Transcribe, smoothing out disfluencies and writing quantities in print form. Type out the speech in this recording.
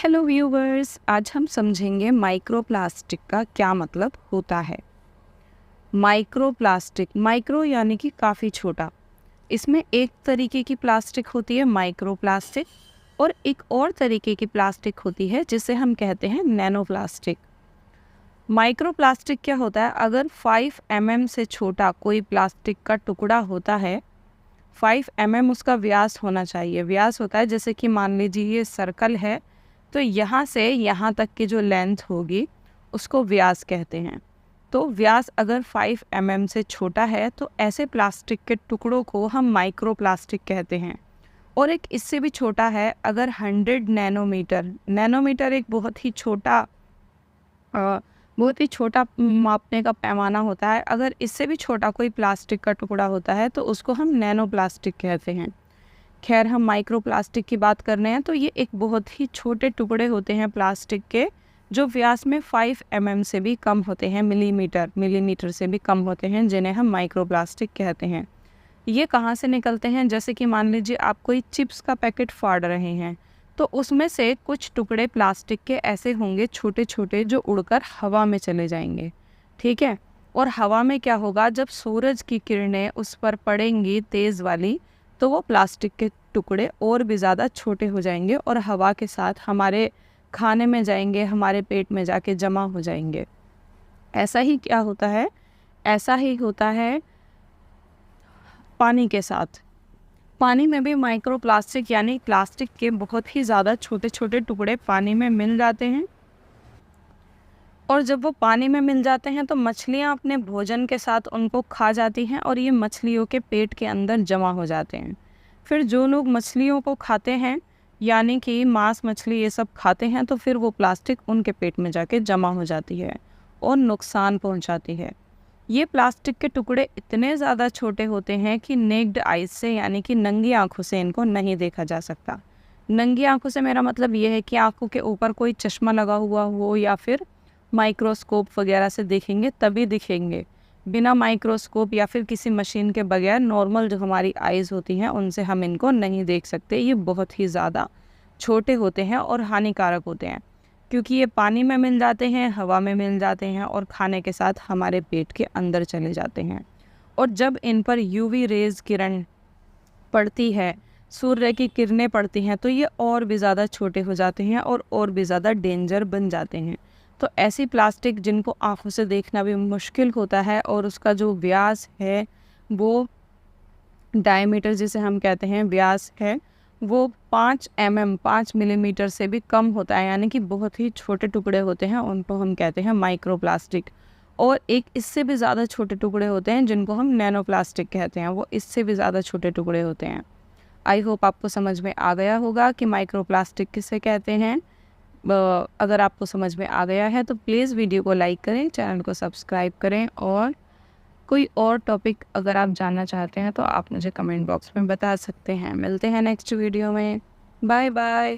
Hello viewers, आज हम समझेंगे माइक्रोप्लास्टिक का क्या मतलब होता है। माइक्रोप्लास्टिक, माइक्रो यानी कि काफ़ी छोटा। इसमें एक तरीके की प्लास्टिक होती है माइक्रोप्लास्टिक और एक और तरीके की प्लास्टिक होती है जिसे हम कहते हैं नैनो प्लास्टिक। माइक्रोप्लास्टिक क्या होता है? अगर 5 mm से छोटा कोई प्लास्टिक का टुकड़ा होता है, 5 mm उसका व्यास होना चाहिए। व्यास होता है जैसे कि मान लीजिए ये सर्कल है, तो यहाँ से यहाँ तक की जो लेंथ होगी उसको व्यास कहते हैं। तो व्यास अगर 5 mm से छोटा है तो ऐसे प्लास्टिक के टुकड़ों को हम माइक्रो प्लास्टिक कहते हैं। और एक इससे भी छोटा है, अगर 100 नैनोमीटर, नैनोमीटर एक बहुत ही छोटा मापने का पैमाना होता है। अगर इससे भी छोटा कोई प्लास्टिक का टुकड़ा होता है तो उसको हम नैनो प्लास्टिक कहते हैं। खैर, हम माइक्रो प्लास्टिक की बात कर रहे हैं, तो ये एक बहुत ही छोटे टुकड़े होते हैं प्लास्टिक के, जो व्यास में 5 mm से भी कम होते हैं, मिलीमीटर से भी कम होते हैं, जिन्हें हम माइक्रो प्लास्टिक कहते हैं। ये कहाँ से निकलते हैं? जैसे कि मान लीजिए आप कोई चिप्स का पैकेट फाड़ रहे हैं, तो उसमें से कुछ टुकड़े प्लास्टिक के ऐसे होंगे छोटे छोटे जो उड़कर हवा में चले जाएंगे, ठीक है। और हवा में क्या होगा, जब सूरज की किरणें उस पर पड़ेंगी तेज़ वाली, तो वो प्लास्टिक के टुकड़े और भी ज़्यादा छोटे हो जाएंगे और हवा के साथ हमारे खाने में जाएंगे, हमारे पेट में जाके जमा हो जाएंगे। ऐसा ही क्या होता है, ऐसा ही होता है पानी के साथ। पानी में भी माइक्रो प्लास्टिक यानी प्लास्टिक के बहुत ही ज़्यादा छोटे छोटे टुकड़े पानी में मिल जाते हैं। और जब वो पानी में मिल जाते हैं तो मछलियाँ अपने भोजन के साथ उनको खा जाती हैं और ये मछलियों के पेट के अंदर जमा हो जाते हैं। फिर जो लोग मछलियों को खाते हैं, यानी कि मांस मछली ये सब खाते हैं, तो फिर वो प्लास्टिक उनके पेट में जाके जमा हो जाती है और नुकसान पहुंचाती है। ये प्लास्टिक के टुकड़े इतने ज़्यादा छोटे होते हैं कि नेक्ड आइज से, यानी कि नंगी आँखों से इनको नहीं देखा जा सकता। नंगी आँखों से मेरा मतलब ये है कि आँखों के ऊपर कोई चश्मा लगा हुआ हो या फिर माइक्रोस्कोप वगैरह से देखेंगे तभी दिखेंगे। बिना माइक्रोस्कोप या फिर किसी मशीन के बगैर नॉर्मल जो हमारी आइज़ होती हैं उनसे हम इनको नहीं देख सकते। ये बहुत ही ज़्यादा छोटे होते हैं और हानिकारक होते हैं, क्योंकि ये पानी में मिल जाते हैं, हवा में मिल जाते हैं और खाने के साथ हमारे पेट के अंदर चले जाते हैं। और जब इन पर यूवी रेज किरण पड़ती है, सूर्य की किरणें पड़ती हैं, तो ये और भी ज़्यादा छोटे हो जाते हैं और भी ज़्यादा डेंजर बन जाते हैं। तो ऐसी प्लास्टिक जिनको आँखों से देखना भी मुश्किल होता है और उसका जो व्यास है वो डायमीटर जिसे हम कहते हैं व्यास है, वो 5 मिलीमीटर से भी कम होता है, यानी कि बहुत ही छोटे टुकड़े होते हैं, उनको हम कहते हैं माइक्रो प्लास्टिक। और एक इससे भी ज़्यादा छोटे टुकड़े होते हैं जिनको हम नैनो प्लास्टिक कहते हैं, वो इससे भी ज़्यादा छोटे टुकड़े होते हैं। आई होप आपको समझ में आ गया होगा कि माइक्रो प्लास्टिक किसे कहते हैं। अगर आपको समझ में आ गया है तो प्लीज़ वीडियो को लाइक करें, चैनल को सब्सक्राइब करें, और कोई और टॉपिक अगर आप जानना चाहते हैं तो आप मुझे कमेंट बॉक्स में बता सकते हैं। मिलते हैं नेक्स्ट वीडियो में। Bye bye.